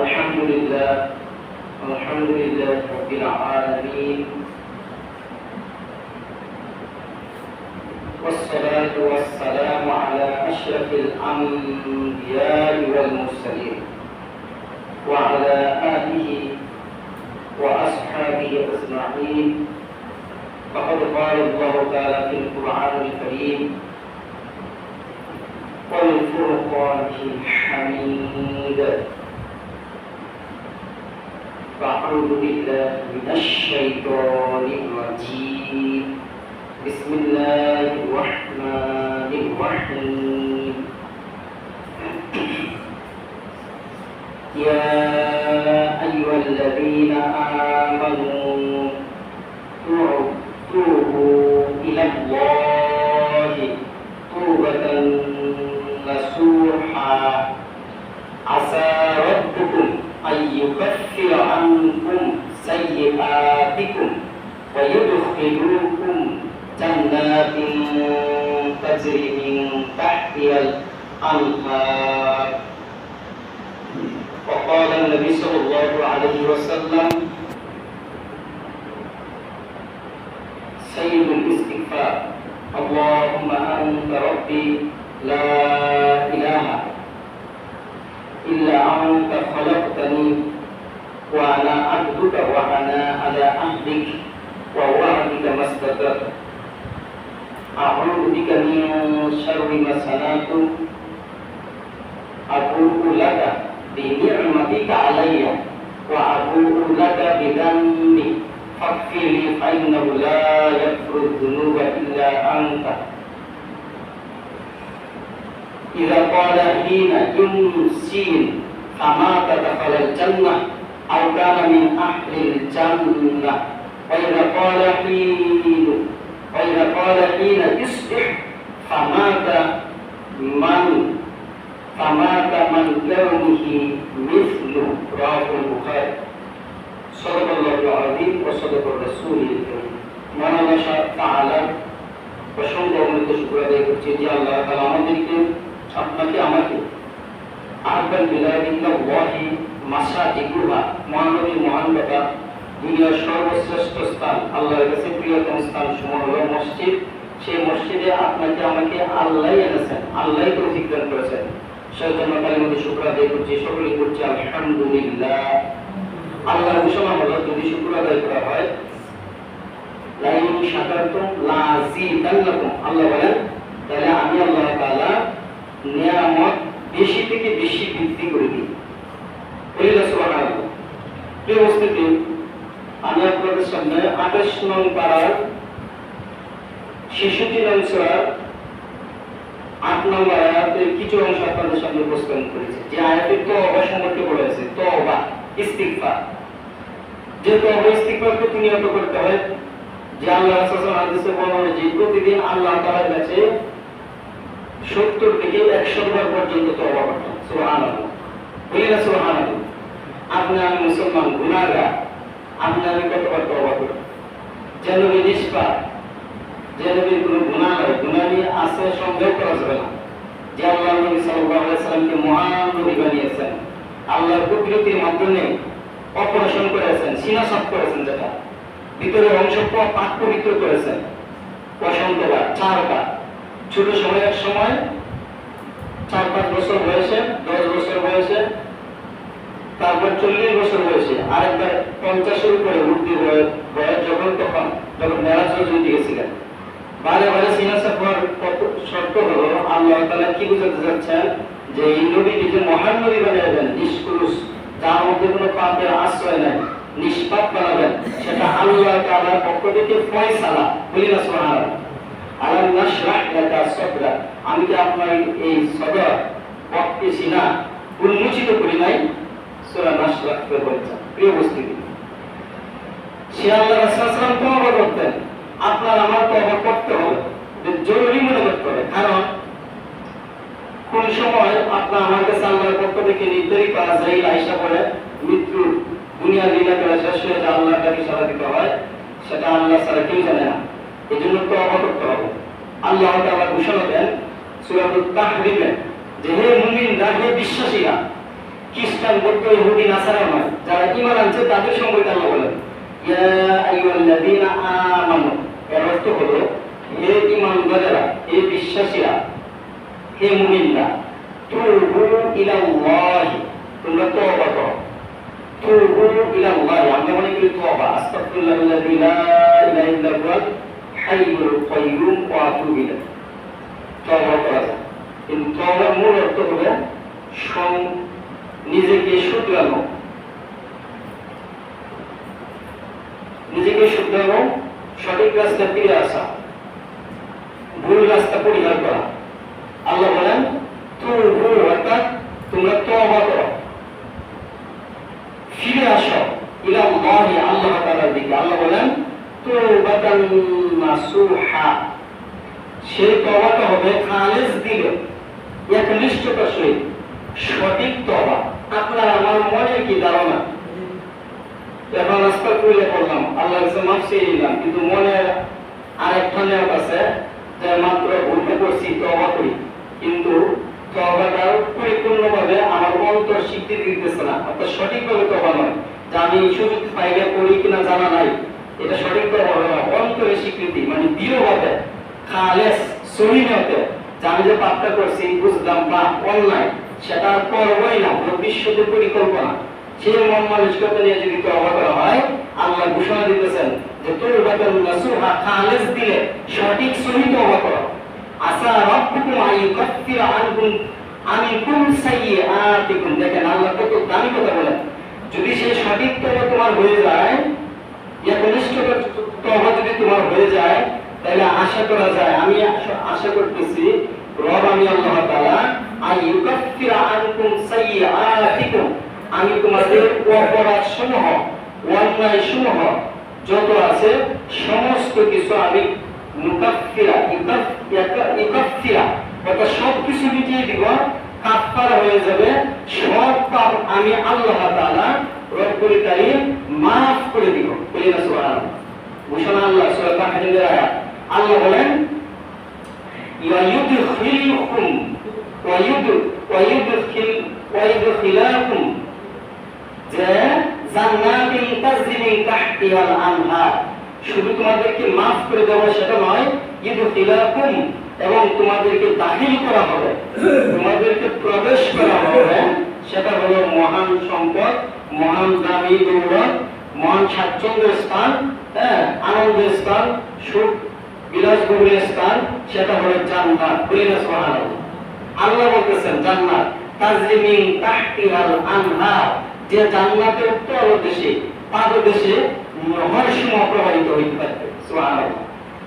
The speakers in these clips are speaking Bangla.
الحمد لله رب العالمين، والصلاة والسلام على أشرف الأنبياء والمرسلين وعلى آله وأصحابه أجمعين. فقد قال الله تعالى في القرآن الكريم: والفرقان الحميد. فأعوذ بالله من الشيطان الرجيم. بسم الله الرحمن الرحيم. يا أيها الذين آمنوا توبوا إلى الله توبة نصوحا عسى ربكم أن يكفر عنكم سيئاتكم ويدخلوكم جنات تجري من تحتها الأنهار. وقال النبي صلى الله عليه وسلم: سيد الاستغفار اللهم أنت ربي لا إله إلا أنت خلقتني وأنا عبدك وأنا على عهدك ووعدك ما استطعت أعوذ بك من شر ما صنعت أبوء لك بنعمتك علي وأبوء لك بذنبي فاغفر لي فإنه لا يغفر الذنوب إلا أنت. إذا قال حين يمسين فمات دخل الجنة أو كان من أهل الجنة. وإذا قال حين يصبح فمات من لونه مثله. رواه البخاري. صدق الله العظيم وصدق الرسول الكريم. মহান তাআলা অসংখ্য অমৃত শুকর আদায় করছি যে আল্লাহ তাআলা আমাদেরকে, আপনাকে, আমাকে আহ্বান বিলাহি মাসাজিদুহা, মহানবীর মহান কথা, দুনিয়ার সর্বশ্রেষ্ঠ স্থান, আল্লাহর কাছে প্রিয়তম স্থান সমূহ হলো মসজিদ। সেই মসজিদে আপনাকে আমাকে আল্লাহ এনেছেন, আল্লাহ তৌফিক দান করেছেন। সেজন্য কালিমাতে শুকর আদায় করছি, সকলেই করছি আলহামদুলিল্লাহ। আল্লাহর ঘোষণা হলো, যদি শুকর আদায় করা হয়, লাইন শাকারতুম লাযিদান্নাকুম, আল্লাহ বলেন তাহলে আমি আল্লাহ তাআলা নিয়ামত বেশি থেকে বেশি বৃদ্ধি করে দিই। বলিলা সুবহানাল্লাহ। প্রিয় উপস্থিতি, আমি আপনাদের সামনে 28 নং পারার 66 নং সূরার 8 নম্বর আয়াতের কিছু অংশ আপনাদের সামনে উপস্থাপন করেছি। যে আয়াতে তওবা সম্পর্কে বলেছে, তওবা ইস্তিগফার। যে তওবা ইস্তিগফার প্রতিনিয়ত করতে হয়। যে আল্লাহ রাসূল হাদিসে বলেন যে প্রতিদিন আল্লাহ তাআলার কাছে 70 থেকে 100 বার পর্যন্ত তওবা করতে হয়। সুবহানাল্লাহ। বলিনা সুবহানাল্লাহ। আপনি আমি মুসলমান গুনাহগার, আপনি আমি কতবার তওবা করি? যে নবী নিষ্পাপ, যে নবীর কোনো গুনাহ নাই, গুনাহ নিয়ে আছে সন্দেহ করা যাবে না। যে আল্লাহ নবী সাল্লাল্লাহু আলাইহি সাল্লামকে মহান নবী বানিয়েছেন, আল্লাহর কুদরতের মাধ্যমে অপারেশন করেছেন, সিনা সাফ করেছেন, যেটা ভিতরের অংশ পাক পবিত্র করেছেন অসংখ্যবার, 4 বার। ছোট সময়, এক সময় 4-5 বছর বয়সে, 10 বছর বয়সে, তারপর 40 বছর বয়সে, আরেকবার 50-এর উপরে উঠতে বয়স যখন মেরাজ হজে গেছিলেন। বারে বারে সিনা সাফ কত শর্ত হলো, আল্লাহ তাআলা কি বুঝাতে যাচ্ছেন যে এই নবীকে যে মহান নবী বানাবেন, নিষ্কলুষ, যার মধ্যে কোনো পাপের আশ্রয় নাই, নিষ্পাপ বানাবেন, সেটা আল্লাহ তাআলার পক্ষ থেকে ফয়সালা। বলি না সুবহানাল্লাহ। আলাম নাশরাহ লাকা সাদরা, আমি কি আপনার এই সদর পক্ষে সিনা উন্মোচিত করি নাই? সূরা নাশরাহ তে বলছেন। প্রিয় উপস্থিতি, সে আল্লাহ রাসূল সাল্লাল্লাহু আলাইহি ওয়াসাল্লাম তওবা করতেন। আপনার আমার তওবা করতে হবে, জরুরি মনে করতে হবে। কারণ কোন সময় আপনার আমার কাছে আল্লাহর পক্ষ থেকে নির্ধারিত আজরাইল আয়েশা পড়ে মৃত্যু দুনিয়া লীলা করে শেষ হয়ে যায়, আল্লাহর কাছে সাড়া দিতে হয়, সেটা আল্লাহ ছাড়া কেউ জানে না। এই জন্য তওবা করতে হবে। আল্লাহ তাআলা ঘোষণা দেন সূরাতুল তাহরিমে যে হে মুমিনরা, হে বিশ্বাসীরা, খ্রিস্টান, বৌদ্ধ, ইহুদি, নাসারা নয়, যারা ঈমান আনছে তাদের সম্পর্কে আল্লাহ বলেন ইয়া আইয়ুহাল্লাযীনা আমানু, এর অর্থ হলো হে ঈমানদারেরা, হে বিশ্বাসীরা, হে মুমিনরা, তুবু ইলাল্লাহি, তোমরা তওবা করো। তুবু ইলাল্লাহি, আমরা মনে করি তওবা, আস্তাগফিরুল্লাহি লা ইলাহা ইল্লা হুয়াল হাইয়ুল কাইয়্যুম ওয়া আতুবু ইলাইহি, তওবা করা যায়। কিন্তু তওবার মূল অর্থ হলো নিজেকে শুধরানো, নিজেকে শুধরানো, সঠিক রাস্তা ফিরে আসা, ভুল রাস্তা পরিহার করা। আল্লাহ বলেন তুবু, অর্থাৎ তোমরা তওবা করো, ফিরে আসো ইলাল্লাহি, আল্লাহ তাআলার দিকে। আল্লাহ বলেন তাওবাতান নাসুহা, সেই তওবাটা হবে খালেস দিলে, একনিষ্ঠতার সহিত, সঠিক তওবা। আপনার আমার মনে কি ধারণা, এখন আস্তাগফিরুল্লাহ বললাম, আল্লাহর কাছে মাফ চেয়ে নিলাম, কিন্তু মনে আরেকটা নিয়ত আছে যে মাত্র ভুলটা করছি, তওবা করি, কিন্তু তওবাটা পরিপূর্ণভাবে আমার অন্তর স্বীকৃতি দিতেছে না, অর্থাৎ সঠিকভাবে তওবা নয়, যে আমি সুযোগ পাইলে করি কিনা জানা নাই, এটা সঠিক তওবা হবে না। অন্তরের স্বীকৃতি মানে দৃঢ়ভাবে, খালেস সহিহতে, যে আমি যে পাপটা করছি বুঝলাম বা অন্যায়, সেটা করবই না, ভবিষ্যতের পরিকল্পনা, সেই মন মানসিকতা নিয়ে যদি তওবা করা হয়, আল্লাহ ঘোষণা দিতেছেন যে তাওবাতান নাসুহা, খালেস দিলে সঠিক সহি তওবা করো। আসা রাব্বুকুম আইয়ুকাফিরা আনকুম সাইয়্যাতিকুম, দেখেন আল্লাহ কত দামি কথা বলেন। যদি সেই সঠিক তওবা তোমার হয়ে যায়, একনিষ্ঠতার তওবা যদি তোমার হয়ে যায়, তাহলে আশা করা যায়, আমি আশা করতেছি রব আমি আল্লাহ তাআলা আইয়ুকাফিরা আনকুম সাইয়্যাতিকুম, আমি তোমাদের অপরাধ সমূহ, অন্যায় সমূহ যত আছে সমস্ত কিছু আমি মুকাফিরা, ইকাফিরা, অর্থাৎ সব কিছু মিটিয়ে দিব, কাফারা হয়ে যাবে, সব পাপ আমি আল্লাহ তাআলা রব্বুল কারীম মাফ করে দিব। বলেন সুবহানাল্লাহ, ঘোষণা আল্লাহ সূরা তাহরিমের আয়াত। আল্লাহ বলেন ইউদখিলুকুম ওয়ায়ুদখিলাকুম, যে জান্নাতিন তাজরি মিন তাহতিহাল আনহার, শুধু তোমাদেরকে মাফ করে দেওয়া সেটা নয়, ইউদখিলাকুম, এবং তোমাদেরকে দাখিল করা হবে, তোমাদেরকে প্রবেশ করা হবে, সেটা হলো মহান সম্পদ, মহান দামি দৌলত, মহান স্বাচ্ছন্দ্যের স্থান, আনন্দের স্থান, সুখ বিলাসবহুল স্থান, সেটা হলো জান্নাত। বলেন সুবহানাল্লাহ। আল্লাহ বলতেছেন জান্নাত তাজরি মিন তাহতিহাল আনহার, যে জান্নাতের তলদেশে, পাদদেশে নহরসমূহ প্রবাহিত হইতে থাকবে। সুবহানাল্লাহ।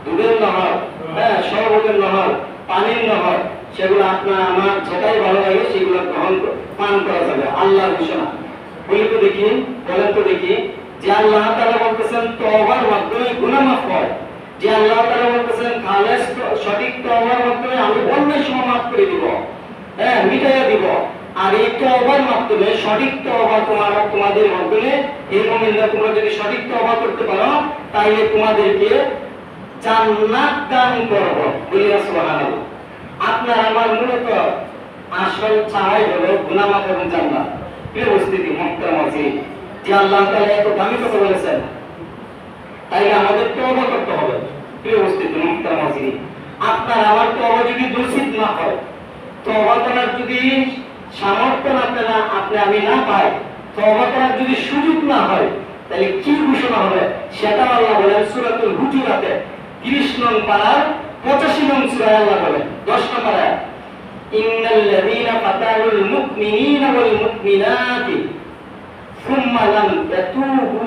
দুধের নহর, শরবতের নহর, পানির নহর, সেগুলো আপনার আমার যেটাই ভালো লাগে সেগুলো গ্রহণ পান করা যাবে। আল্লাহর ঘোষণা। বলি তো দেখি, বলেন তো দেখি, যে আল্লাহ তাআলা বলতেছেন তওবার মাধ্যমে গুনাহ মাফ হয়, যে আল্লাহ তাআলা বলতেছেন খালেস সঠিক তওবার মাধ্যমে আমি অন্যায় সমূহ মাফ করে দিব, মিটাইয়া দিব, আর এই তওবার মাধ্যমে, সঠিক তওবা তোমাদের মাধ্যমে, এই মুমিনরা তোমরা যদি সঠিক তওবা করতে পারো, তাহলে তোমাদেরকে জান্নাত দান করব। বলিয়া সুবহানাল্লাহ। আপনার আমার মূলত আসল চাই হলো গুনাহ মাফ এবং জান্নাত। প্রিয় উপস্থিতি মুহতারাম আছে, যে আল্লাহ তাআলা এত দামি কথা বলেছেন, তাই আমাদের তওবা করতে হবে। প্রিয় উপস্থিতি মুহতারাম আছে, আপনার আমার তওবা যদি দূষিত না হয়, তওবা করার যদি সামর্থ্য আপনি আমি না পাই, তওবা করার যদি সুযোগ না হয়, তাহলে কি ঘোষণা হবে সেটা আল্লাহ বলেন সূরাতুল হুজুরাতে 30 নং পারার 85 নং সূরায় আল্লাহ বলেন 10 নম্বর আয়াত, ইন্নাল্লাযীনা ফাতানুল মুমিনিনা ওয়াল মুমিনাতি সুম্মা লাম ইয়াতুবু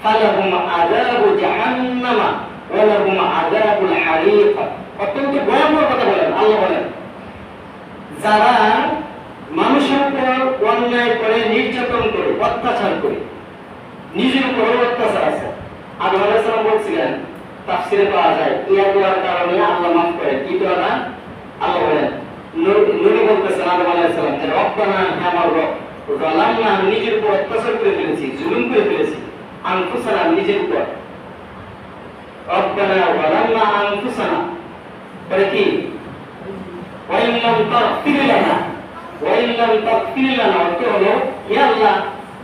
ফালাহুম আযাবু জাহান্নামা ওয়া লাহুম আযাবুল হারিক। অত্যন্ত ভয়াবহ কথা বলেন আল্লাহ বলেন, যারা মানুষের উপর অন্যায় করে, নির্যাতন করে, অত্যাচার করে, নিজের উপর অত্যাচার আছে। আদম আলাইহিস সালাম বলছিলেন, তাফসিরে পাওয়া যায়, ইয়া দোয়ার কারণে আল্লাহ মাফ করেন। কি দোয়া না? আল্লাহ বলেন, নবী বলতেছেন আদম আলাইহিস সালাম যে রব্বানা, হে আমার রব, যালামনা, আমি নিজের উপর অত্যাচার করে ফেলেছি, জুলুম করে ফেলেছি, আনফুসানা, নিজের উপর, রব্বানা যালামনা আনফুসানা, পরে কি ওয়া ইল্লাম তাগফির লানা ওয়া ইল্লাম তাগফির লানা অর্থ হলো হে আল্লাহ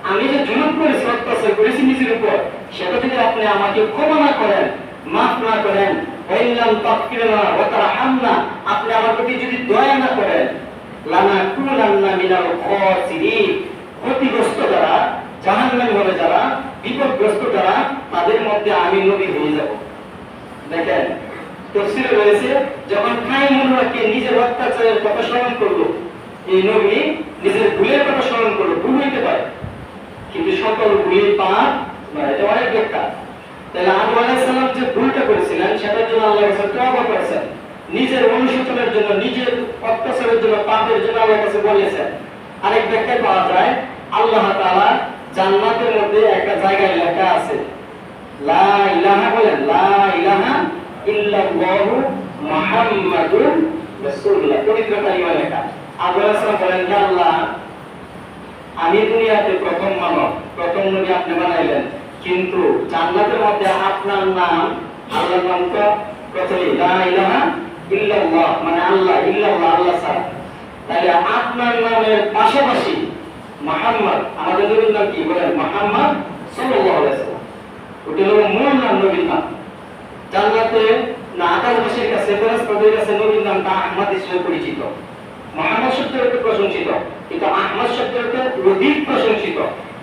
আমি যে জুলুম করেছি অত্যাচার করেছি নিজের উপর সেটা যদি আপনি আমাকে ক্ষমা না করেন মাফ না করেন ওয়া ইল্লাম তাগফির লানা ওয়া তারহামনা আপনি আমার প্রতি যদি দয়া না করেন লানাকুনান্না মিনাল খাসিরিন ক্ষতিগ্রস্ত যারা জাহান্নামী হবে যারা বিপদগ্রস্ত যারা তাদের মধ্যে আমি নবী হয়ে যাব। দেখেন তাফসীরে রয়েছে যখন কায়মুনকে নিজের অত্যাচারের কথা স্মরণ করলো এই নবী নিজের ভুলের কথা স্মরণ করলো ভুল হইতে পারে কিন্তু সকল ভুলের পাপ নয় এটা অনেক ব্যাখ্যা তাহলে আদম আলাইহিস সালাম যে ভুলটা করেছিলেন সেটার জন্য আল্লাহর কাছে তওবা করেছেন নিজের অনুশোচনের জন্য নিজের অত্যাচারের জন্য পাপের জন্য আল্লাহর কাছে বলেছেন। আরেক ব্যাখ্যায় পাওয়া যায় আল্লাহ তাআলা জান্নাতের মধ্যে একটা জায়গায় লেখা আছে লা ইলাহা বলেন লা ইলাহা ইল্লাল্লাহু মুহাম্মাদুর রাসূলুল্লাহ পবিত্র কালিমা লেখা। আদম আলাইহিস সালাম বলেন হে আল্লাহ আমি দুনিয়াতে প্রথম মানব প্রথম নবী আপনি বানাইলেন কিন্তু জান্নাতের মধ্যে আপনার নাম আল্লাহর নাম তো প্রথমে লা ইলাহা ইল্লাল্লাহ মানে আল্লাহ ইল্লাল্লাহ আল্লাহ ছাড়া তাহলে আপনার নামের পাশাপাশি মুহাম্মদ আমাদের নবীর নাম কি বলেন মুহাম্মদ সাল্লাল্লাহু আলাইহি ওয়াসাল্লাম ওটা হলো মূল নাম নবীর নাম জান্নাতে না আকাশবাসীর কাছে ফেরেশতাদের কাছে নবীর নামটা আহমদ হিসেবে পরিচিত মুহাম্মদ শব্দটি প্রশংসিত কিন্তু আহমদ শব্দটি অধিক প্রশংসিত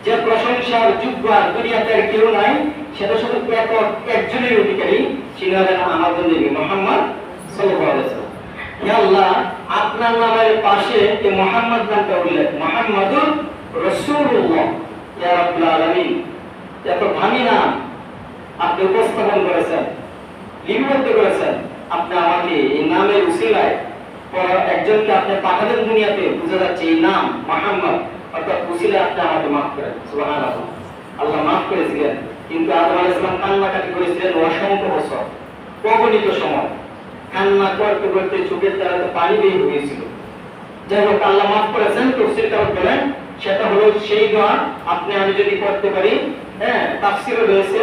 যে প্রশংসার যোগ্য আর দুনিয়াতে আর কেউ নাই সেটা শুধু একজনের অধিকারী তিনি হলেন আমাদের নবী মুহাম্মদ সাল্লাল্লাহু আলাইহি ওয়াসাল্লাম। ইয়া আল্লাহ আপনার নামের পাশে এই মুহাম্মদ নামটা উল্লেখ মুহাম্মাদুর রাসূলুল্লাহ ইয়া রাব্বুল আলামিন এত দামি নাম আপনি উপস্থাপন করেছেন লিপিবদ্ধ করেছেন আপনি আমাকে এই নামের উসিলায় একজনকে আপনি পাঠালেন দুনিয়াতে বুঝা যাচ্ছে এই নাম মুহাম্মদ অর্থাৎ উসিলায় আপনি আমাকে মাফ করেন সুবহানাল্লাহ আল্লাহ মাফ করেছিলেন কিন্তু আদম আলাইহিস সালাম কান্নাকাটি করেছিলেন অসংখ্য বছর অগণিত সময় কান্না করতে করতে চোখের তারাতে পানি বের হয়েছিল যাই হোক আল্লাহ মাফ করেছেন তাফসীর কারক বলেন সেটা হলো সেই দোয়া আপনি আমি যদি করতে পারি হ্যাঁ তাফসীরে রয়েছে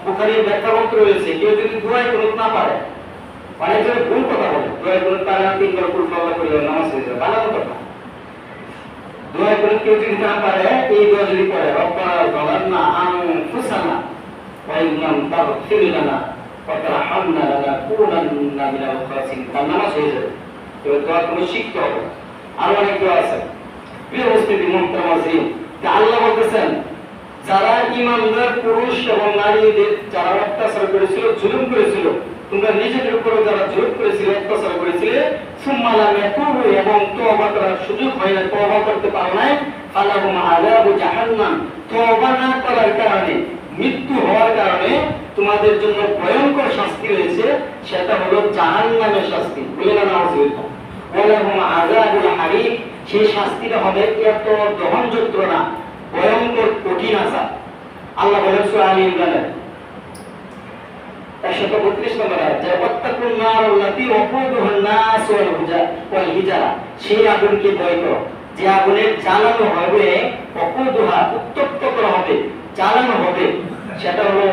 বুখারীর ব্যাখ্যাগ্রন্থ রয়েছে কেউ যদি দোয়াই করতে না পারে অনেকজন ভুল কথা বলে দোয়াই করতে পারে না তিনবার কুল আল্লাহ করে নামাজ হয়ে যাবে বানানো কথা দোয়া করে কেউ যদি না পারে এই দোয়া যদি পড়ে রব্বানা যালামনা আনফুসানা ওয়া ইল্লাম তাগফির লানা ওয়া তারহামনা লানাকুনান্না মিনাল খাসিরিন নামাজ হয়ে যাবে তো দোয়া তুমি শিখতে হবে আর অনেক দোয়া আছে প্রিয় উপস্থিতি মুহতারাম আযীম যে আল্লাহ বলতেছেন যারা ঈমানদার পুরুষ এবং নারীদের যারা অত্যাচার করেছিল জুলুম করেছিল তোমরা নিজেদের উপর যারা জুলুম করেছিলে অত্যাচার করেছিলে সুম্মা লাম ইয়াতুবু এবং তওবা করার সুযোগ হয় না তওবা করতে পারো না ফালাহুম আযাবু জাহান্নাম তওবা না করার কারণে মৃত্যু হওয়ার কারণে তোমাদের জন্য ভয়ঙ্কর শাস্তি রয়েছে সেটা হলো জাহান্নামের শাস্তি বলেন না নাউযুবিল্লাহ ওয়ালাহুম আযাবুল হারিক সেই শাস্তিটা হবে এত দহন যন্ত্রণা ভয়ঙ্কর কঠিন আযাব আল্লাহ বলেন সূরা আলী ইমরানের 132 নম্বর আয়াত যে ওয়াত্তাকুন নারাল্লাতী ওয়াকুদুহান নাস ওয়াল হিজারা সেই আগুনকে ভয় করো যে আগুনে জ্বালানো হবে ওয়াকুদুহা উত্তপ্ত করা হবে জ্বালানো হবে সেটা হলো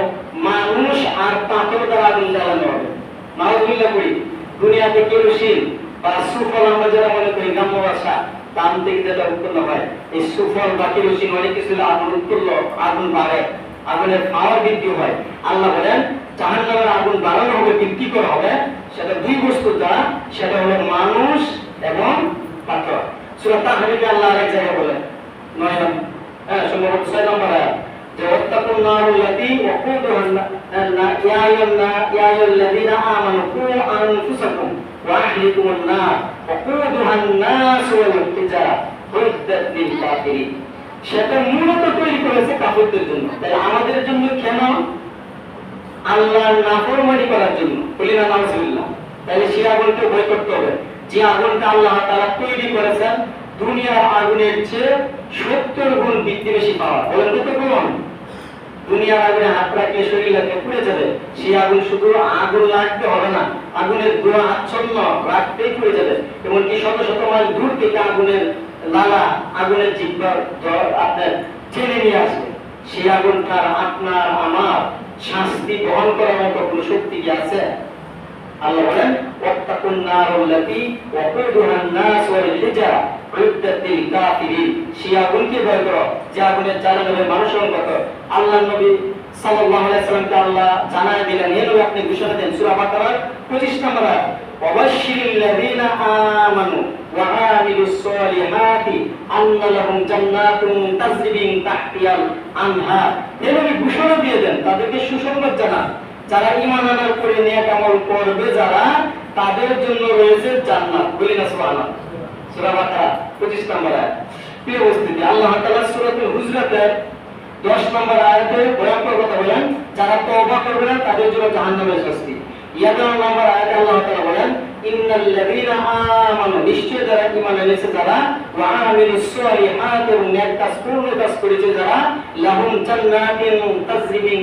মানুষ আর পাথর দ্বারা আগুন জ্বালানো হবে নাউযুবিল্লাহ করি দুনিয়াতে কেরোসিন বা সুফল আমরা যারা মনে করি গ্রাম্য ভাষা দাম থেকে যেটা উৎপন্ন হয় এই সুফল বা কেরোসিন অনেক কিছু আগুন উৎপন্ন আগুন বাড়ে আগুনের পাওয়ার বৃদ্ধি হয় আল্লাহ বলেন জাহান্নামের আগুন বাড়ানো হবে বৃদ্ধি করা হবে সেটা দুই বস্তু দ্বারা সেটা হলো মানুষ এবং পাথর সূরা তাহরিমে আল্লাহ আরেক জায়গায় বলেন 9 সম্ভবত 6 নম্বর আয়াত যে ওয়াত্তাকুন নারাল্লাতী ওয়াকুদুহান ইয়া আইয়ুহাল্লাযীনা আমানু কু আনফুসাকুম ওয়া আহলিকুমুন নার ওয়াকুদুহান নাস ওয়াল হিজারা উইদ্দাত লিল কাফিরিন সেটা মূলত তৈরি করেছে কাফিরদের জন্য তাই আমাদের জন্য কেন আল্লাহর নাফরমানি করার জন্য বলি না নাউযুবিল্লাহ তাহলে সেই আগুনকে ভয় করতে হবে যে আগুনটা আল্লাহ তাআলা তৈরি করেছেন দুনিয়ার আগুনের চেয়ে 70 গুণ বৃদ্ধি বেশি পাওয়া বলেন কত গুণ দুনিয়ার আগুনে হাত রাখলে শরীর লাগলে পুড়ে যাবে সেই আগুন শুধু আগুন লাগতে হবে না আগুনের ধোঁয়া আচ্ছন্ন রাখতেই পুড়ে যাবে এমনকি শত শত মাইল দূর থেকে আগুনের লালা আগুনের জিহ্বা আপনার টেনে নিয়ে আসবে সেই আগুনটার আপনার আমার শাস্তি বহন করার মতো কোনো শক্তি কি আছে আল্লাহ বলেন ওয়াত্তাকুন নারুল্লাতী ওয়াকুদুহান নাস ওয়াল হিজারা উইদ্দাত লিল কাফিরিন, সেই আগুনকে ভয় করো যে আগুনের জ্বালানি হবে মানুষের মতো। আল্লাহর নবী সাল্লাল্লাহু আলাইহি সাল্লামকে আল্লাহ জানায় দিলেন, এই নবী আপনি ঘোষণা দেন সূরা বাকারার 25 নম্বর আয়াত, ওয়াবাশশিরিল লাযীনা আমানু ওয়া আমিলুস সলিহাতি আন্না লাহুম জান্নাতুন তাজরি মিন তাহতিহাল আনহার। এই নবী ঘোষণা দিয়ে দেন, তাদেরকে সুসংবাদ জানান, যারা ঈমান আনার পরে নেক আমল করবে যারা, তাদের জন্য রয়েছে জান্নাত। বলি না সুবহানাল্লাহ। সূরা বাকারা 25 নম্বর আয়াত। প্রিয় উপস্থিতি, আল্লাহ তাআলা সূরাতুল হুজরাতের 10 নম্বর আয়াতে ভয়ঙ্কর কথা বলেন, যারা তওবা করবে না তাদের জন্য জাহান্নামের শাস্তি। 11 নম্বর আয়াতে আল্লাহ তাআলা বলেন ইন্নাল লাযীনা আমানু, নিশ্চয় যারা ঈমান এনেছে যারা, ওয়া আমিলুস সলিহাতি, এবং নেক কাজ পূর্ণ কাজ করেছে যারা, লাহুম জান্নাতুন তাজরি মিন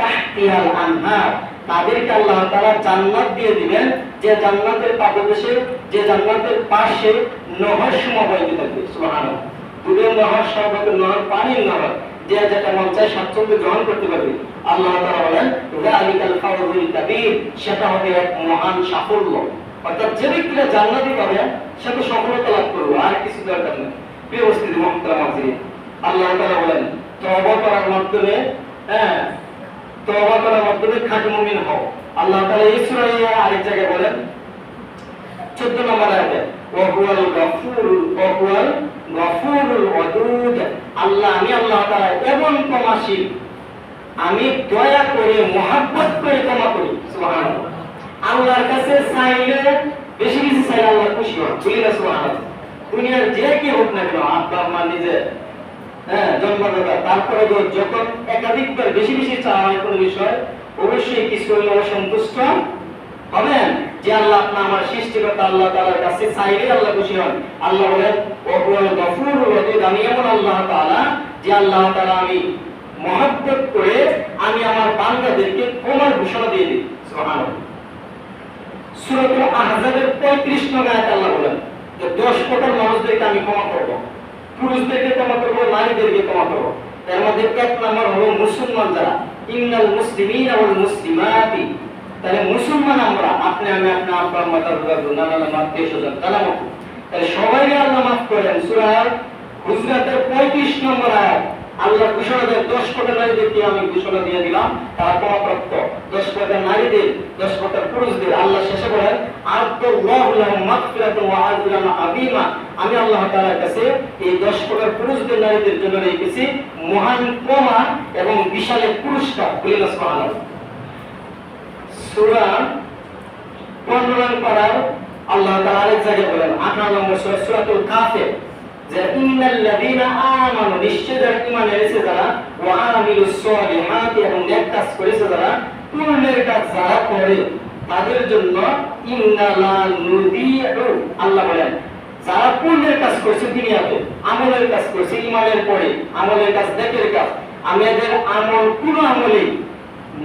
তাহতিহাল আনহার, তাদেরকে আল্লাহ তাআলা জান্নাত দিয়ে দিবেন, যে জান্নাতের পাদদেশে, যে জান্নাতের পাশে নহর সমূহ বইতে থাকবে। সুবহানাল্লাহ। দুধের নহর, শরবতের নহর, পানির নহর, যে যেটা মন চায় স্বাচ্ছন্দ্যে গ্রহণ করতে পারবে। আল্লাহ তাআলা বলেন যালিকাল ফাওজুল কাবীর, সেটা হবে এক মহান সাফল্য। অর্থাৎ যে ব্যক্তিরা জান্নাতি পাবে সে তো সফলতা লাভ করবে, আর কিছু দরকার নেই। প্রিয় উপস্থিতি মুহতারাম মুসলিম, আল্লাহ তাআলা বলেন তওবা করার মাধ্যমে, তওবা করার মাধ্যমে খাঁটি মুমিন হও। আল্লাহ তাআলা এই সূরায় আরেক জায়গায় বলেন 14 নম্বর আয়াতে, ওয়া হুয়াল গফুরুল ওয়াদুদ, আল্লাহ আমি আল্লাহ তাআলা এমন ক্ষমাশীল, আমি দয়া করে মহব্বত করে ক্ষমা করি। সুবহানাল্লাহ। আল্লাহর কাছে চাইলে বেশি বেশি চাইলে আল্লাহ খুশি হন। বলি না সুবহানাল্লাহ। দুনিয়ার যে কি হোক না কেন, আব্বা আম্মা নিজে জন্মদাতা, তারপরে যখন একাধিকবার বেশি বেশি চাওয়া হয় কোনো বিষয়, অবশ্যই কিছু হলে অসন্তুষ্ট হবেন। যে আল্লাহ আপনি আমার সৃষ্টিকর্তা আল্লাহ তাআলার কাছে চাইলে আল্লাহ খুশি হন। আল্লাহ বলেন ওয়া হুয়াল গফুরুল ওয়াদুদ, আমি এমন আল্লাহ তাআলা যে আল্লাহ তাআলা আমি মহব্বত করে আমি আমার বান্দাদেরকে ক্ষমার ঘোষণা দিয়ে দিই। সুবহানাল্লাহ। সূরাতুল আহজাবের 35 নম্বর আয়াতে আল্লাহ বলেন যে 10 প্রকার মানুষদেরকে আমি ক্ষমা করব, পুরুষদেরকে ক্ষমা করব, নারীদেরকে ক্ষমা করব। এর মধ্যে 1 নম্বর হলো মুসলমান যারা, ইন্নাল মুসলিমিনা ওয়াল মুসলিমাতি, তাহলে মুসলমান আমরা, আপনি আমি, আপনার আব্বা আম্মা, দাদু নানা নানা, আত্মীয় স্বজন, তাহলে সবাইকে আল্লাহ মাফ করেন। সূরা হুজরাতের 35 নম্বর আয়াত আল্লাহ ঘোষণা দেন 10 প্রকার নারীদেরকে আমি ঘোষণা দিয়ে দিলাম তারা ক্ষমাপ্রাপ্ত, 10 প্রকার নারীদের, 10 প্রকার পুরুষদের। আল্লাহ শেষে বলেন আ'তাল্লাহু লাহুম মাগফিরাতান ওয়া আজরান আযীমা, আমি আল্লাহ তাআলার কাছে এই 10 প্রকার পুরুষদের নারীদের জন্য রেখেছি মহান ক্ষমা এবং বিশাল পুরস্কার। বলি না সুবহানাল্লাহ। সূরা 15 নম্বর পারার আল্লাহ তাআলা আরেক জায়গায় বলেন 18 নম্বর সূরা সূরাতুল কাফির যে ইন্নাল লাযীনা আমানু, নিশ্চয় যারা ঈমান এনেছে যারা, ওয়া আমিলুস সলিহাতি, এবং নেক কাজ করেছে যারা, পুণ্যের কাজ যারা করে তাদের জন্য ইন্নালা নুদিউ, আল্লাহ বলেন যারা পুণ্যের কাজ করেছে দুনিয়াতে, আমলের কাজ করেছে ঈমানের পরে, আমলের কাজ নেকের কাজ, আমাদের আমল কোনো আমলে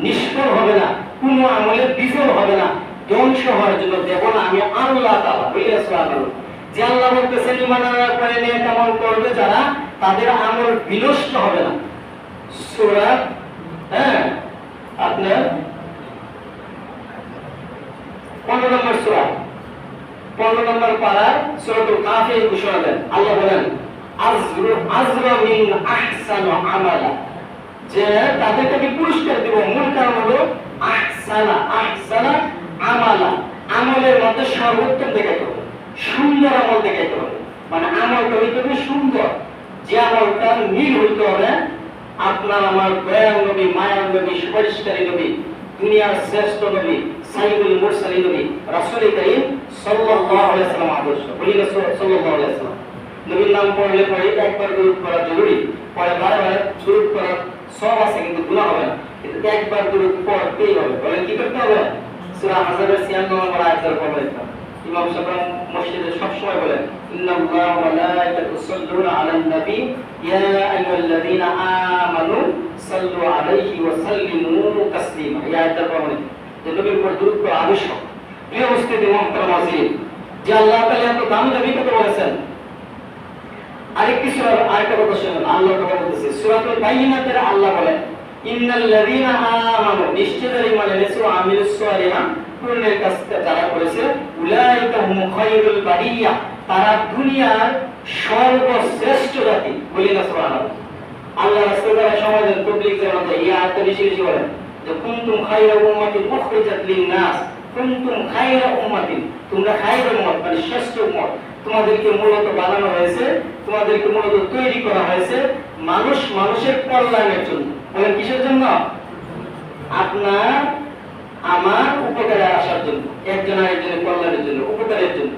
নিষ্ফল হবে না, কোনো আমলে বিফল হবে না, ধ্বংস হওয়ার জন্য দেব না আমি আল্লাহ তাআলা। বলি সুবহানাল্লাহ। যে আল্লাহ বলতেছেন ঈমান আনার পরে নেক আমল করবে যারা, তাদের আমল বিনষ্ট হবে না। সূরা আপনার 15 নম্বর সূরা, 15 নম্বর পারা সূরাতুল কাফির ঘোষণা দেন। আল্লাহ বলেন আজরা মিন আহসানু আমালা, যে তাদেরকে আমি পুরস্কার দেব। মূল কারণ হলো আহসানা আমালা, আমলের মধ্যে সর্বোত্তম দেখাতে হবে, সুন্দর আমল দেখাতে হবে। মানে আমলটা হইতে হবে সুন্দর, যে আমলটা মিল হইতে হবে আপনার আমার দয়াল নবী, মায়ার নবী, সুপারিশকারী নবী, দুনিয়ার শ্রেষ্ঠ নবী, সাইয়্যিদুল মুরসালিন নবী রাসূল কারীম সাল্লাল্লাহু আলাইহি ওয়াসাল্লাম আদর্শ। বলি রাসূল সাল্লাল্লাহু আলাইহি ওয়াসাল্লাম। নবীর নাম পড়লে পরে একবার দরুদ পড়া জরুরি, পরে বারবার দরুদ পড়া সব আছে কিন্তু গুনাহ হবে না, কিন্তু একবার দরুদ পড়তেই হবে। বলেন কি করতে হবে? সূরা আহজাবের 96 নম্বর আয়াতের পড়তে হবে। ইমাম সাহেব মসজিদে সব সময় বলেন ইন্নাল্লাহা ওয়া মালাইকাতুহু ইউসাল্লুনা আলান নবী ইয়া আইয়ুহাল্লাযীনা আমানু সাল্লু আলাইহি ওয়া সাল্লিমু তাসলিমা। এই আয়াতের পড়তে যে নবীর উপর দরুদ পড়া আবশ্যক। প্রিয় উপস্থিতি মুহতারাম আজিজ, যে আল্লাহ তাআলা এত দামি দামি কথা বলেছেন। আরেকটি সূরা আরেকটা কথা শুনুন, আল্লাহ কথা বলতেছে সূরাতুল বাইয়িনাতের আল্লাহ বলেন ইন্নাল লাযীনা আমানু, নিশ্চয় যারা ঈমান এনেছে, ওয়া আমিলুস সলিহাত, পুণ্যের কাজটা যারা করেছে উলাইকা হুম খায়রুল বারিয়া, তারা দুনিয়ার সর্বশ্রেষ্ঠ জাতি। বলি না সুবহানাল্লাহ। আল্লাহ রাসূল সমাজের তাবলীগ জামাতে এই আয়াতটা বেশি বেশি বলেন যে কুনতুম খায়রা উম্মাতিন উখরিজাত লিন-নাস, কুনতুম খায়রা উম্মাতিন, তোমরা খায়রা উম্মত মানে শ্রেষ্ঠ উম্মত। তোমাদেরকে মূলত বানানো হয়েছে, তোমাদেরকে মূলত তৈরি করা হয়েছে মানুষের কল্যাণের জন্য। বলেন কিসের জন্য? আপনার আমার উপকারে আসার জন্য, একজন আরেকজনের কল্যাণের জন্য, উপকারের জন্য।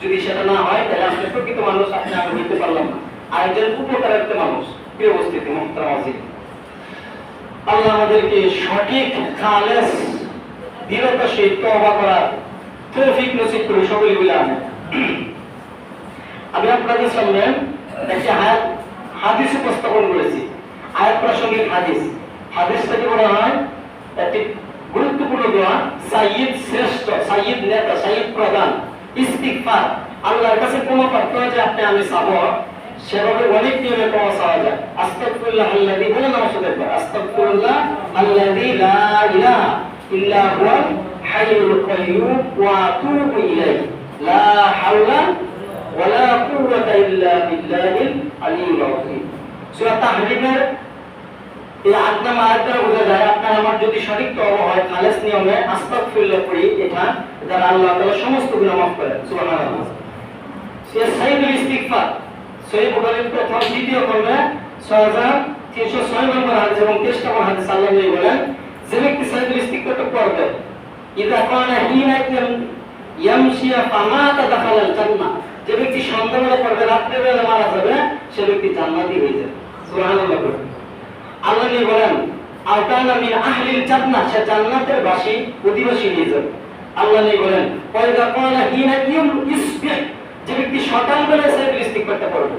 যদি সেটা না হয় তাহলে আপনি প্রকৃত মানুষ আপনি আমি হইতে পারলাম না, আরেকজন উপকারার্থে মানুষ। প্রিয় উপস্থিতি মুহতারাম আজিজ, আল্লাহ আমাদেরকে সঠিক খালেস দৃঢ়তার সহিত তওবা করার তৌফিক নসিব করে সকলে বলে আমিন। আমি আপনাদের সামনে একটি হাদিস উপস্থাপন করেছি, আয়াত প্রাসঙ্গিক হাদিস। হাদিসটাকে বলা হয় একটি গুরুত্বপূর্ণ দোয়া, সাইয়্যিদ শ্রেষ্ঠ, সাইয়্যিদ নেতা, সাইয়্যিদ প্রধান ইস্তিগফার। আল্লাহর কাছে কোনো প্রার্থনা যে আপনি আমি চাবো, সেভাবে অনেক নিয়মে পাওয়া চাওয়া যায়। আস্তাগফিরুল্লাহ আল্লাযী, বলেন আমার সাথে একবার, আস্তাগফিরুল্লাহ আল্লাযী লা ইলাহা ইল্লা হুয়াল হাইয়ুল কাইয়্যুম ওয়া আতুবু ইলাইহি লা হাওলা ওয়ালা কুওয়াতা ইল্লা বিল্লাহিল আলিয়্যিল আযীম। সূরা তাহরীমের এই আয়াতটা দ্বারা বোঝা যায় আপনার আমার যদি সঠিক তওবা হয়, খালেস নিয়মে আস্তাগফিরুল্লাহ পড়ি, এটা দ্বারা আল্লাহ তাআলা সমস্ত গুনাহ মাফ করেন। সুবহানাল্লাহ। সে সাইয়্যিদুল ইস্তিগফার, সহিহ বুখারীর প্রথম দ্বিতীয় খণ্ডে 6306 নম্বর হাদিস এবং 23 নম্বর হাদিস আল্লাহ নবী বলেন, যে ব্যক্তি সাইয়্যিদুল ইস্তিগফারটা পড়বে, ইযা কানা হিনা ইয়ামশি ফামাতা দাখালাল জান্নাহ, যে ব্যক্তি সন্ধ্যাবেলা পড়বে, রাত্রিবেলা মারা যাবে, সে ব্যক্তি জান্নাতি হয়ে যাবে। সুবহানাল্লাহ। আল্লাহ নবী বলেন, আওতানা মিন আহলিল জান্নাহ, সে জান্নাতের বাসী অধিবাসী হয়ে যাবে। আল্লাহ নবী বলেন, ওয়াইদা কানা হিনা ইসবিহ, যে ব্যক্তি সকালবেলা সাইয়্যিদুল ইস্তিগফারটা পড়বে,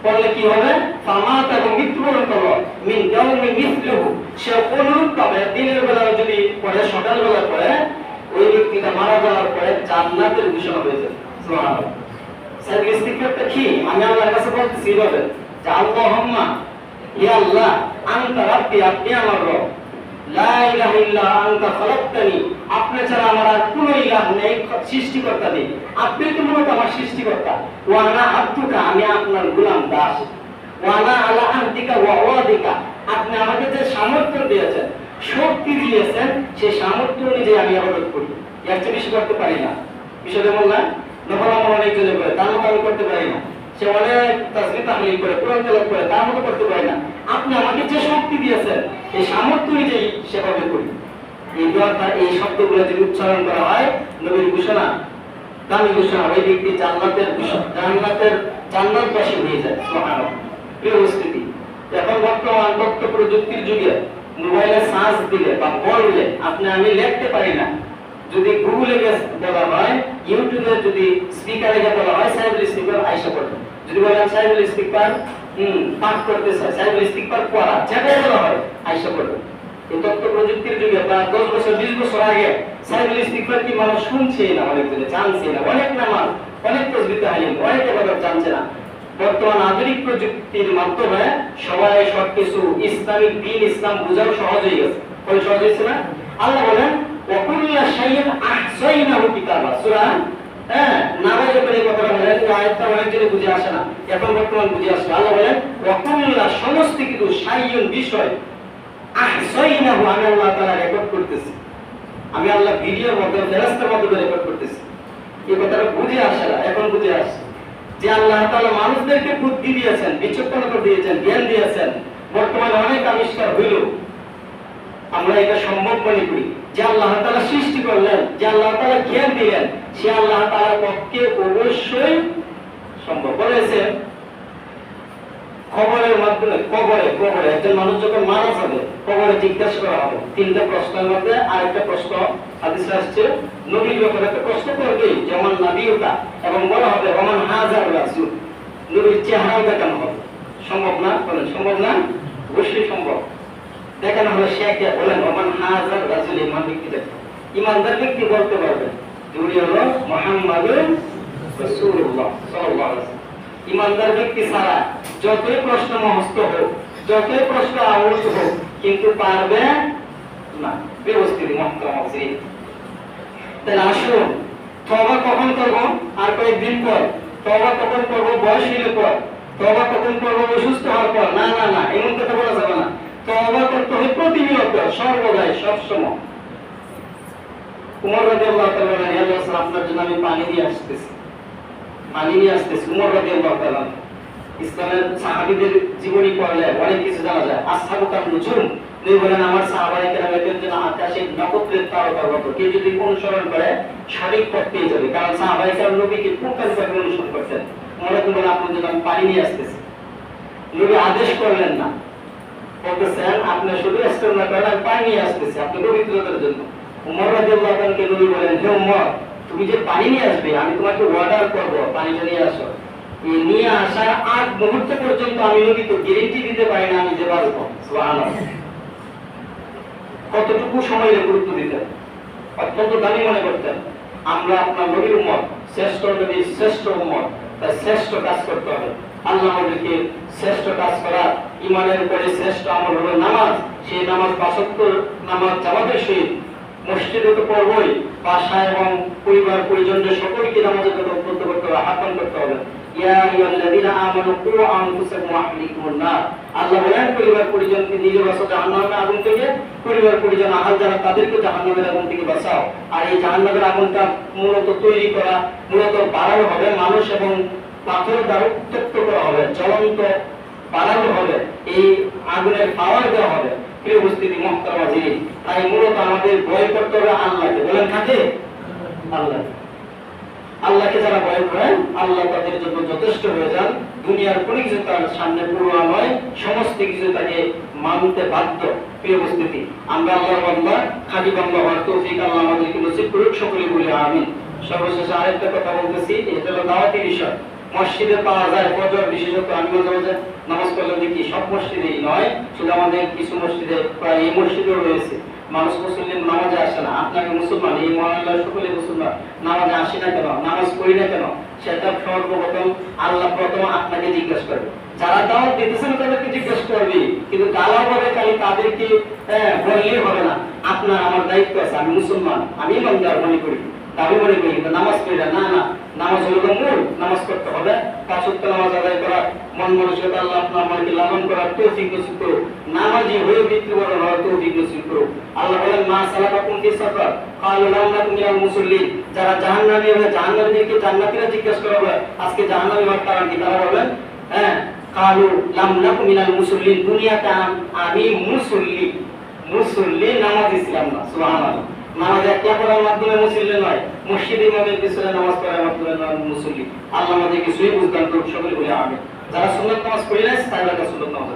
পড়লে কি হবে? ফামাতা, এবং মৃত্যুবরণ করবে, মিন ইয়াউমি মিসলুহু, সে অনুরূপ পাবে। দিনের বেলা যদি পড়ে, সকালবেলা পড়ে, ওই ব্যক্তিটা মারা যাওয়ার পরে জান্নাতের ঘোষণা হয়ে যাবে। সুবহানাল্লাহ। সাইয়্যিদুল ইস্তিগফারটা কি? আমি আল্লাহর কাছে বলতেছি এইভাবে যে আল্লাহুম্মা, ইয়া আল্লাহ, আনতা রাব্বি, আপনি আমার রব, লা ইলাহা ইল্লা আনতা খালাকতানি, আপনি ছাড়া আমার আর কোনো ইলাহ নেই, সৃষ্টিকর্তা নেই, আপনি তো মূলত আমার সৃষ্টিকর্তা। ওয়া আনা আবদুকা, আমি আপনার গোলাম দাস। ওয়া আনা আলা আহদিকা ওয়া ওয়াদিকা, আপনি আমাকে যে সামর্থ্য দিয়েছেন, শক্তি দিয়েছেন, সেই সামর্থ্য অনুযায়ী আমি ইবাদত করি। এর চেয়ে বেশি করতে পারি না। বিষয়টা বললাম, নফল আমল অনেকজনে করে, তার মতো আমি করতে পারি না। সে অনেক তাসবিহ তাহলিল করে, কোরআন তেলাওয়াত করে, তার মতো করতে পারে না। আপনি আমাকে যে শক্তি দিয়েছেন, এই সামর্থ্য অনুযায়ী সেভাবে করি। এই দোয়াটা, এই শব্দগুলো যদি উচ্চারণ করা হয়, নবীর ঘোষণা, দামি ঘোষণা, ওই ব্যক্তি জান্নাতবাসী হয়ে যায়। সুবহানাল্লাহ। প্রিয় উপস্থিতি, এখন বর্তমান তথ্য প্রযুক্তির যুগে মোবাইলে সার্চ দিলে বা বললে আপনি আমি লিখতে পারি না, যদি গুগলে বলা হয়, ইউটিউবে যদি স্পিকারে বলা হয় সাইয়্যিদুল ইস্তিগফার আয়েশা পড়বে, যদি বলেন সাইয়্যিদুল ইস্তিগফার পাঠ করতে চাই, সাইয়্যিদুল ইস্তিগফার পড়া, যেটা বলা হয় আয়েশা পড়বে। এই তথ্য প্রযুক্তির যুগে প্রায় 10 বছর 20 বছর আগে সাইয়্যিদুল ইস্তিগফার কি মানুষ শুনছেই না, অনেকজনে জানছে না, অনেক নামাজ, অনেক তাসবিহ তাহলিল, অনেক ইবাদত জানছে না। বর্তমান আধুনিক প্রযুক্তির মাধ্যমে সবাই সবকিছু ইসলামিক দিন, ইসলাম বোঝাও সহজ হয়ে গেছে। বলে সহজ হয়েছে না? আল্লাহ বলেন, ওয়াকুল্লা শাইইন আহসাইনাহু কিতাবা, সূরা নাবায়ের উপরে এই কথাটা বলেন। এই আয়াতটা অনেকজনে বুঝে আসে না, এখন বর্তমান বুঝে আসে। আল্লাহ বলেন, ওয়াকুল্লা, সমস্ত কিছু, শাইইন বিষয়, আহসাইনাহু, আমি আল্লাহ তাআলা রেকর্ড করতেছি। আমি আল্লাহ ভিডিওর মাধ্যমে, ফেরেশতার মাধ্যমে রেকর্ড করতেছি। এই কথাটা বুঝে আসে না, এখন বুঝে আসে যে আল্লাহ তাআলা মানুষদেরকে বুদ্ধি দিয়েছেন, বিচক্ষণতা দিয়েছেন, জ্ঞান দিয়েছেন। বর্তমানে অনেক আবিষ্কার হইল, আমরা এটা সম্ভব মনে করি যে আল্লাহ তাআলা সৃষ্টি করলেন, যে আল্লাহ তাআলা জ্ঞান দিলেন, সে আল্লাহ তাআলার পক্ষে অবশ্যই সম্ভব। বলেছে খবরের মাধ্যমে, কবরে একজন মানুষ যখন মারা যাবে, কবরে জিজ্ঞাসা করা হবে 3টা প্রশ্নের মধ্যে আরেকটা প্রশ্ন হাদিসে আসছে, নবীর ব্যাপারে একটা প্রশ্ন করবে, যেমন নবীটা, এবং বলা হবে ওমান হাজার রাসূল, নবীর চেহারা দেখানো হবে। সম্ভব না? বলেন সম্ভব না? অবশ্যই সম্ভব। দেখানো হলে সে কে? বলেন ওমান হাজার রাসূল, ইমান ব্যক্তি দেখে, ইমানদার ব্যক্তি বলতে পারবে উনি হলো মুহাম্মাদুর রাসূলুল্লাহ সাল্লাল্লাহু আলাইহি ওয়াসাল্লাম। ইমানদার ব্যক্তি ছাড়া যতই প্রশ্ন মহস্ত হোক, যতই প্রশ্ন আবর্ত হোক, কিন্তু পারবে না। ব্যবস্থিত মুহতারাম মুসলিম, তাহলে আসুন, তওবা কখন করব? আর কয়েকদিন পর। তওবা কখন করব? বয়স হইলে পর। তওবা কখন করব? অসুস্থ হওয়ার পর। না না না, এমন কথা বলা যাবে না। তওবা করতে হবে প্রতিনিয়ত, সর্বদাই, সবসময়। উমর রাদিয়াল্লাহু তাআলা বলেন, হে রাসূল, আপনার জন্য আমি পানি নিয়ে আসতেছি, পানি নিয়ে আসতেছি। উমর রাদিয়াল্লাহু তাআলা। ইসলামের সাহাবীদের জীবনী পড়লে অনেক কিছু জানা যায়। আসহাবু কান নুজুম, নবী বলেন আমার সাহাবায়ে কেরামের জন্য আকাশের নক্ষত্রের তারকার মতো। কেউ যদি অনুসরণ করে সঠিক পথ পেয়ে যাবে, কারণ সাহাবায়ে কেরাম নবীকে পুঙ্খানুপুঙ্খভাবে অনুসরণ করতেন। উমর বলেন আপনার জন্য আমি পানি নিয়ে আসতেছি। নবী আদেশ করলেন না, বলতেছেন আপনি শুধু ইস্তেমা করেন, আমি পানি নিয়ে আসতেছি আপনি পবিত্রতার জন্য। উমর রাদিয়াল্লাহু তাআলাকে নবী বলেন, হে উমর, তুমি যে পানি নিয়ে আসবে আমি তোমাকে অর্ডার করব পানিটা নিয়ে আসো। এই নিয়ে আসার আগ মুহূর্ত পর্যন্ত আমি নবী তো গ্যারান্টি দিতে পারি না আমি যে বাঁচবো। সুবহানাল্লাহ, কতটুকু সময়ের গুরুত্ব দিতেন, অত্যন্ত দামি মনে করতেন। আমরা আপনার নবীর উম্মত, শ্রেষ্ঠ নবী, শ্রেষ্ঠ উম্মত, তাই শ্রেষ্ঠ কাজ করতে হবে। আল্লাহ আমাদেরকে শ্রেষ্ঠ কাজ করা, ইমানের উপরে শ্রেষ্ঠ আমল হলো নামাজ। সেই নামাজ ৫ ওয়াক্ত নামাজ জামাতের সহিত মসজিদে তো পড়বই, বাসা এবং পরিবার পরিজনদের সকলকে নামাজের কথা উদ্বুদ্ধ করতে হবে, আহ্বান করতে হবে। ইয়া আইয়ুহাল্লাযীনা আমানু কু আনফুসাকুম ওয়া আহলিকুম নার। আল্লাহ বলেন পরিবার পরিজনকে নিজে বাঁচাও জাহান্নামের আগুন থেকে, পরিবার পরিজন আহাল যারা তাদেরকে জাহান্নামের আগুন থেকে বাঁচাও। আর এই জাহান্নামের আগুনটা মূলত তৈরি করা, মূলত বাড়ানো হবে মানুষ এবং পাথর দ্বারা উত্তপ্ত করা হবে, জ্বলন্ত বাড়ানো হবে, এই আগুনের পাওয়ার দেওয়া হবে। প্রিয় উপস্থিতি মুহতারাম জিনিস, তাই মূলত আমাদের ভয় করতে হবে আল্লাহকে। বলেন কাকে? আল্লাহ। আল্লাহকে যারা ভয় করেন আল্লাহ তাদের জন্য যথেষ্ট হয়ে যান। দুনিয়ার কোনো কিছু তার সামনে পূর্বা নয়, সমস্ত কিছু তাকে মানতে বাধ্য। প্রিয় উপস্থিতি, আমরা আল্লাহর বান্দা, খাঁটি বান্দা হওয়ার তৌফিক আল্লাহ আমাদেরকে নসিব করুক, সকলে বলি আমিন। সর্বশেষে আরেকটা কথা বলতেছি, এটা হলো দাওয়াতি বিষয়। মসজিদে পাওয়া যায় ফজর, বিশেষত আমি মাঝে মাঝে নামাজ পড়লে দেখি সব মসজিদেই নয়, শুধু আমাদের কিছু মসজিদে, প্রায় এই মসজিদেও রয়েছে, মানুষ মুসলিম নামাজে আসে না। আপনাকে মুসলমান, এই মহল্লার সকলে মুসলমান, নামাজে আসি না কেন, নামাজ পড়ি না কেন, সেটা সর্বপ্রথম আল্লাহ প্রথম আপনাকে জিজ্ঞাসা করবে। যারা দাওয়াত দিতেছেন তাদেরকে জিজ্ঞাসা করবে, কিন্তু গালাভাবে খালি তাদেরকে বললেই হবে না। আপনার আমার দায়িত্ব আছে, আমি মুসলমান, আমি ইমানদার মনে করি, দাবি মনে করি, কিন্তু নামাজ পড়ি না। না না, নামাজ হলো মূল, নামাজ করতে হবে। ৫ ওয়াক্ত নামাজ আদায় করা, মন মানসিকতা আল্লাহ আপনার মনকে লালন করার তৌফিক নসিব করুক, নামাজি হয়ে মৃত্যুবরণ হওয়ার তৌফিক নসিব করুক। আল্লাহ বলেন, মা সালাকাকুম ফি সাকার ক্বালু লাম নাকু মিনাল মুসাল্লিন। যারা জাহান্নামী হবে, জাহান্নামীদেরকে জান্নাতীরা জিজ্ঞাসা করা হবে আজকে জাহান্নামী হওয়ার কারণ কি? তারা বলবেন ক্বালু লাম নাকু মিনাল মুসাল্লিন, দুনিয়াতে আমি মুসল্লি, মুসল্লি নামাজি ছিলাম না। সুবহানাল্লাহ, নামাজ একলা পড়ার মাধ্যমে মুসল্লি নয়, মসজিদে ইমামের পিছনে নামাজ পড়ার মাধ্যমে মুসল্লি। আল্লাহ আমাদেরকে সহি বুঝদান করুক, সকলে বলে আমিন। যারা সুন্নাত নামাজ পড়ে না তারা সুন্নাত নামাজ